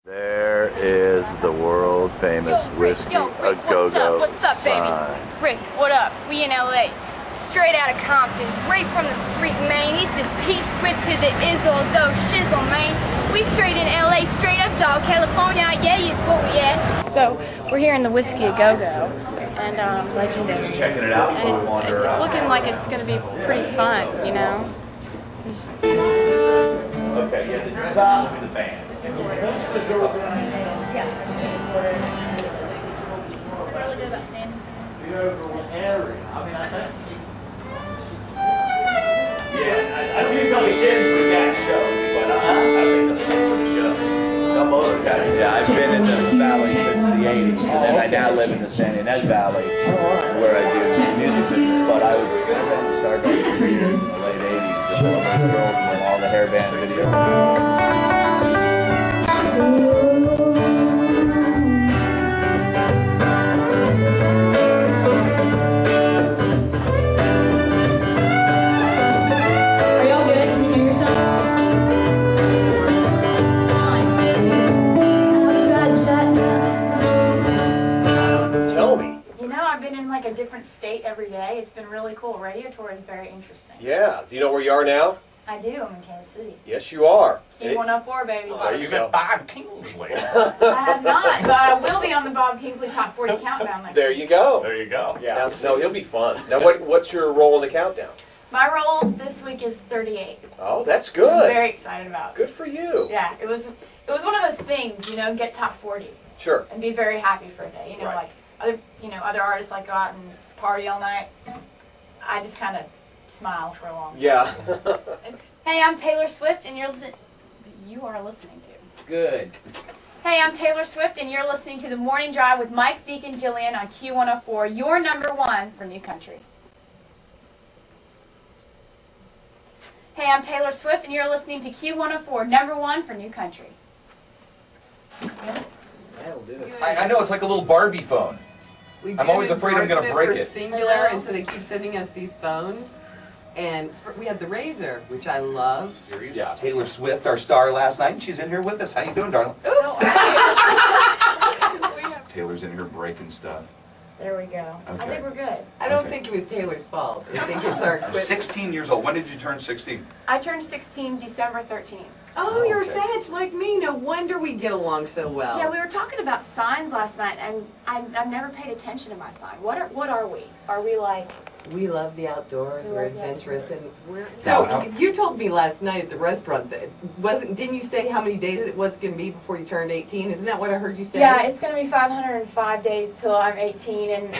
There is the world famous whiskey a go-go What's up, baby? Rick, what up? We in LA. Straight out of Compton, right from the street, man. He's just T-Swift to the Izzle, dough shizzle, man. We straight in LA, straight up dog, California, yeah, is what we at. So, we're here in the Whiskey a Go-Go, and Legendary. Just checking it out. And it's looking like it's going to be pretty fun, you know? Okay, yeah, the dress will be the band. Yeah. What's really good about standing? Yeah, I think they'll be sitting for that show, but I think they'll sit for the show. Some other guys. Yeah, I've been in the valley since the 80s, and then I now live in the San Ynez Valley, where I do music, but I was going to start in the late 80s, just all the girls and all the hairband videos. A different state every day. It's been really cool. Radio tour is very interesting. Yeah. Do you know where you are now? I do. I'm in Kansas City. Yes, you are. Q104, baby. There you go. Bob Kingsley. I have not, but I will be on the Bob Kingsley Top 40 Countdown next There week. you go. There you go. Yeah. No, he'll be fun. Now, what's your role in the countdown? My role this week is 38. Oh, that's good. I'm very excited about it. Good for you. Yeah, it was one of those things, you know, get top 40. Sure. And be very happy for a day. You know, Right. like other artists like go out and party all night. I just kind of smile for a long time. Yeah. Hey, I'm Taylor Swift, and you are listening to. Good. Hey, I'm Taylor Swift, and you're listening to The Morning Drive with Mike, Zeke, and Jillian on Q104, your number one for New Country. Hey, I'm Taylor Swift, and you're listening to Q104, number one for New Country. That'll do it. I know, it's like a little Barbie phone. I'm always afraid I'm going to break it. Singular, and so they keep sending us these phones. And we had the Razor, which I love. Yeah, Taylor Swift, our star last night, and she's in here with us. How you doing, darling? Oops. Taylor's in here breaking stuff. There we go. Okay. I think we're good. I don't think it was Taylor's fault. I think it's our I'm equipment. 16 years old. When did you turn 16? I turned 16 December 13th. Oh, you're Okay. Sag like me. No wonder we get along so well. Yeah, we were talking about signs last night, and I've never paid attention to my sign. What are we? Are we like... We love the outdoors. We We're love the adventurous, outdoors. and we're. Now, So you told me last night at the restaurant that didn't you say how many days it was going to be before you turned 18? Isn't that what I heard you say? Yeah, it's going to be 505 days till I'm 18, and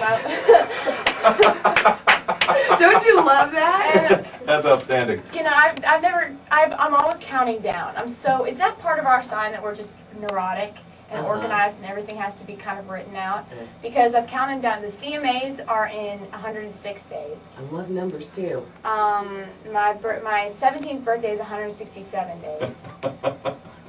Don't you love that? and, That's outstanding. you know, I'm always counting down. Is that part of our sign that we're just neurotic and organized and everything has to be kind of written out? Because I'm counting down. The CMAs are in 106 days. I love numbers too. My 17th birthday is 167 days.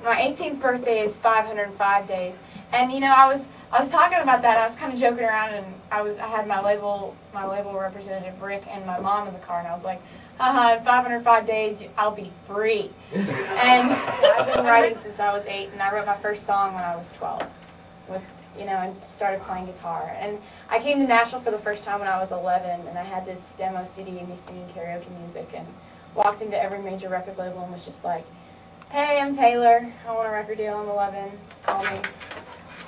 My 18th birthday is 505 days. And you know, I was talking about that. I was kind of joking around, and I had my label representative Rick and my mom in the car, and I was like, haha, in 505 days I'll be free. And I've been writing since I was 8, and I wrote my first song when I was 12. And started playing guitar. And I came to Nashville for the first time when I was 11, and I had this demo CD of me singing karaoke music, and walked into every major record label and was just like, hey, I'm Taylor. I want a record deal. I'm 11. Call me.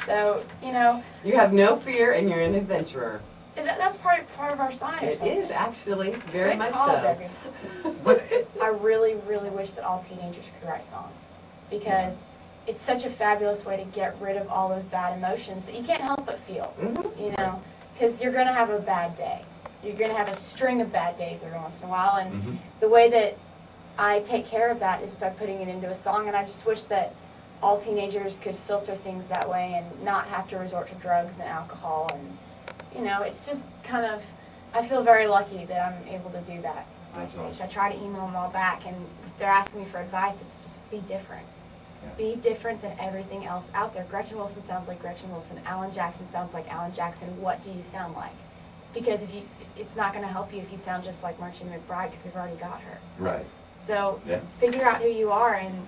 So, you know. You have no fear, and you're an adventurer. That's part of our sign. It is actually very much so. I really, really wish that all teenagers could write songs, because it's such a fabulous way to get rid of all those bad emotions that you can't help but feel. You know, because you're going to have a bad day. You're going to have a string of bad days every once in a while, and the way that I take care of that is by putting it into a song, and I just wish that all teenagers could filter things that way and not have to resort to drugs and alcohol. And you know, it's just kind of, I feel very lucky that I'm able to do that. That's awesome. I try to email them all back, and if they're asking me for advice, it's just be different. Be different than everything else out there. Gretchen Wilson sounds like Gretchen Wilson. Alan Jackson sounds like Alan Jackson. What do you sound like? Because it's not going to help you if you sound just like Marcia McBride, because we've already got her. Right. So figure out who you are, and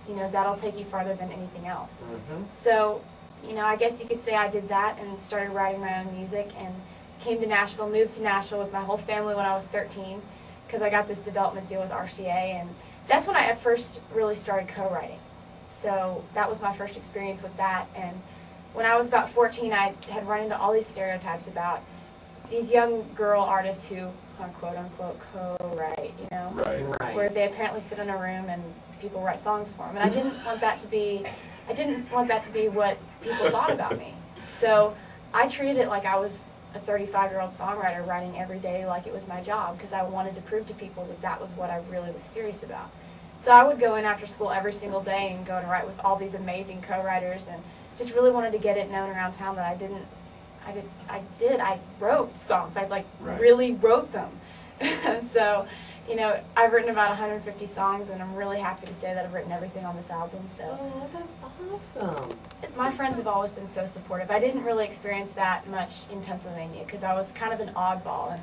you know, that'll take you farther than anything else. Mhm. So, you know, I guess you could say I did that and started writing my own music and came to Nashville, moved to Nashville with my whole family when I was 13 because I got this development deal with RCA, and that's when I at first really started co-writing. So that was my first experience with that, and when I was about 14 I had run into all these stereotypes about these young girl artists who quote unquote co-write, you know, Right. where they apparently sit in a room and people write songs for them, and I didn't want that to be what people thought about me. So I treated it like I was a 35-year-old songwriter writing every day like it was my job, because I wanted to prove to people that that was what I really was serious about. So I would go in after school every single day and go and write with all these amazing co-writers, and just really wanted to get it known around town that I wrote songs. I really wrote them. So, you know, I've written about 150 songs, and I'm really happy to say that I've written everything on this album. So Oh, that's awesome. my friends have always been so supportive. I didn't really experience that much in Pennsylvania because I was kind of an oddball, and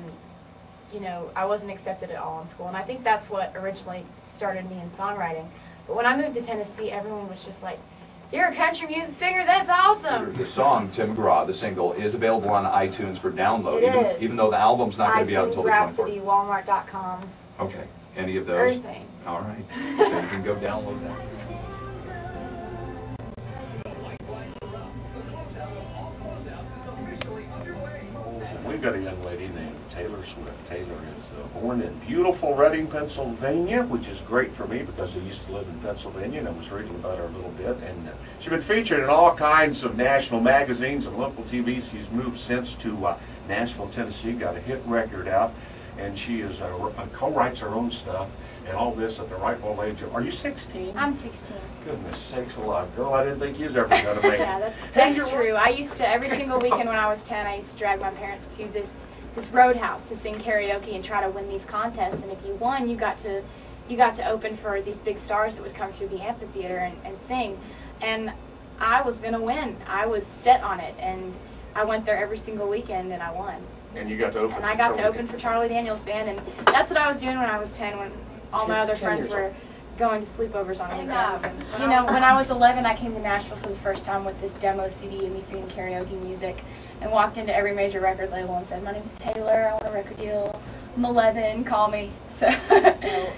you know, I wasn't accepted at all in school. And I think that's what originally started me in songwriting. But when I moved to Tennessee, everyone was just like, "You're a country music singer? That's awesome!" The song, Tim McGraw, the single, is available on iTunes for download, It is. even though the album's not going to be out iTunes, until the Rhapsody, 24th. Walmart.com, Okay, any of those? everything. All right, so you can go download that. We've got a young lady named Taylor Swift. Taylor is born in beautiful Reading, Pennsylvania, which is great for me because I used to live in Pennsylvania, and I was reading about her a little bit. And she's been featured in all kinds of national magazines and local TV. She's moved since to Nashville, Tennessee, got a hit record out, and she is co-writes her own stuff and all this at the ripe old age of, are you 16? I'm 16. Goodness sakes alive, girl, I didn't think you was ever going to make it. Yeah, Hey, that's you're true. I used to, every single weekend when I was 10, I used to drag my parents to this roadhouse to sing karaoke and try to win these contests. And if you won, you got to open for these big stars that would come through the amphitheater and sing. And I was going to win. I was set on it. And I went there every single weekend and I won. And you got to open And for I got to Charlie open for Charlie Daniels Band. And that's what I was doing when I was 10, when all my other 10 friends years were old. going to sleepovers on weekends. And, you know, when I was 11, I came to Nashville for the first time with this demo CD of me singing karaoke music, and walked into every major record label and said, "My name's Taylor, I want a record deal, I'm 11, call me." So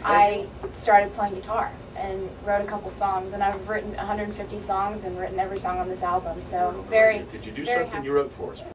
I started playing guitar and wrote a couple songs, and I've written 150 songs and written every song on this album. So very, Did you do very something happy. you wrote for us?